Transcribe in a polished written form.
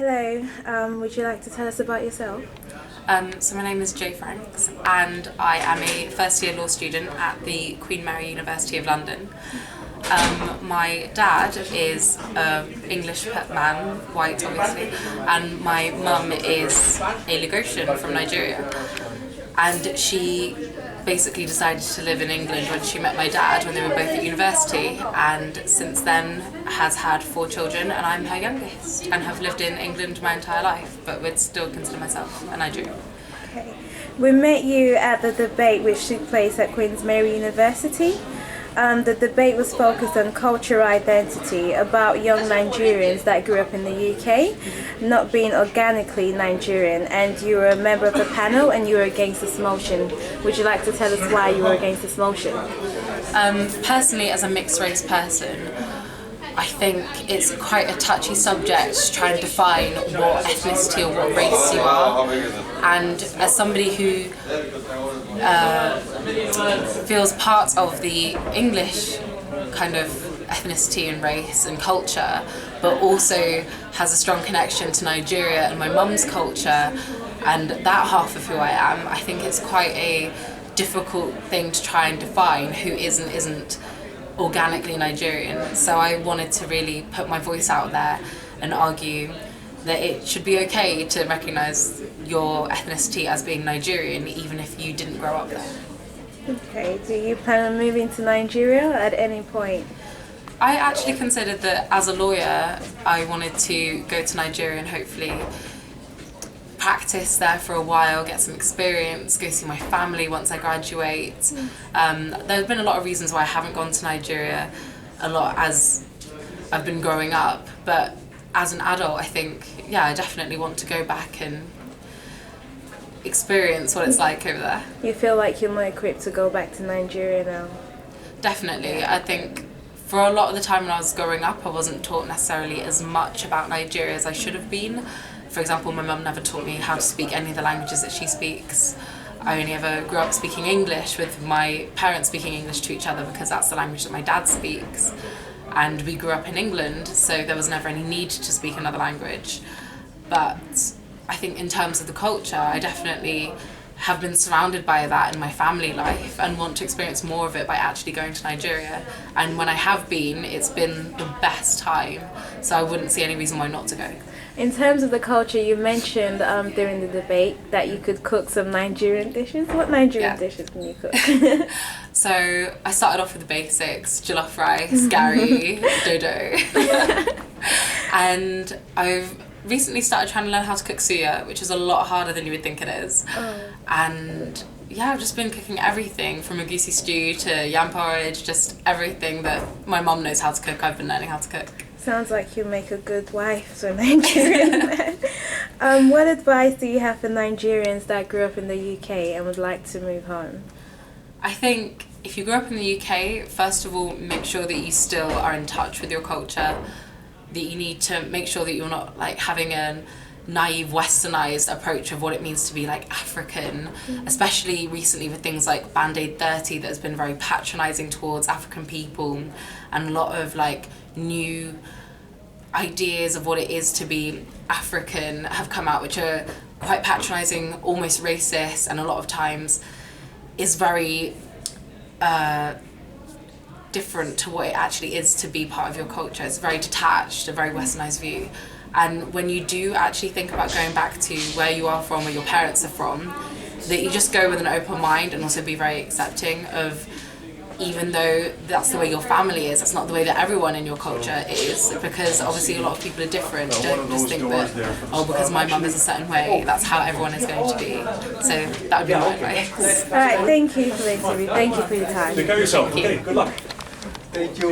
Hello, would you like to tell us about yourself? So my name is Jo Franks and I am a first year law student at the Queen Mary University of London. My dad is an English man, white obviously, and my mum is a Lagosian from Nigeria. And she basically decided to live in England when she met my dad when they were both at university, and since then has had 4 children, and I'm her youngest and have lived in England my entire life, but would still consider myself a Nigerian. Okay. We met you at the debate which took place at Queen Mary University. The debate was focused on cultural identity, about young Nigerians that grew up in the UK not being organically Nigerian, and you were a member of the panel and you were against this motion. Would you like to tell us why you were against this motion? Personally, as a mixed race person, I think it's quite a touchy subject to try and define what ethnicity or what race you are, and as somebody who feels part of the English kind of ethnicity and race and culture, but also has a strong connection to Nigeria and my mum's culture and that half of who I am, I think it's quite a difficult thing to try and define who is and isn't organically Nigerian. So I wanted to really put my voice out there and argue that it should be okay to recognise your ethnicity as being Nigerian even if you didn't grow up there. Okay, do you plan on moving to Nigeria at any point? I actually considered that as a lawyer I wanted to go to Nigeria and hopefully practice there for a while, get some experience, go see my family once I graduate. There have been a lot of reasons why I haven't gone to Nigeria a lot as I've been growing up, but as an adult I think, yeah, I definitely want to go back and experience what it's like over there. You feel like you're more equipped to go back to Nigeria now? Definitely. I think for a lot of the time when I was growing up I wasn't taught necessarily as much about Nigeria as I should have been. For example, my mum never taught me how to speak any of the languages that she speaks. I only ever grew up speaking English with my parents speaking English to each other because that's the language that my dad speaks. And we grew up in England, so there was never any need to speak another language. But I think in terms of the culture, I definitely have been surrounded by that in my family life and want to experience more of it by actually going to Nigeria. And when I have been, it's been the best time, so I wouldn't see any reason why not to go. In terms of the culture, you mentioned during the debate that you could cook some Nigerian dishes. What Nigerian dishes can you cook? So I started off with the basics: jollof rice, gari, dodo. And I've recently started trying to learn how to cook suya, which is a lot harder than you would think it is. And yeah, I've just been cooking everything from a goosey stew to yam porridge, just everything that my mum knows how to cook, I've been learning how to cook. Sounds like you make a good wife to a Nigerian man. What advice do you have for Nigerians that grew up in the UK and would like to move home? I think if you grew up in the UK, first of all, make sure that you still are in touch with your culture, that you need to make sure that you're not like having a naive westernized approach of what it means to be like African, especially recently with things like Band-Aid 30 that has been very patronizing towards African people, and a lot of like new ideas of what it is to be African have come out which are quite patronizing, almost racist, and a lot of times is very different to what it actually is to be part of your culture. It's very detached, a very westernized view. And when you do actually think about going back to where you are from, where your parents are from, that you just go with an open mind and also be very accepting of, even though that's the way your family is, that's not the way that everyone in your culture is, because obviously a lot of people are different. Don't just think that, oh, because my mum is a certain way, that's how everyone is going to be. So that would be my advice. Alright, thank you for the interview. Thank you for your time. Take care of yourself. Okay, good luck. Thank you.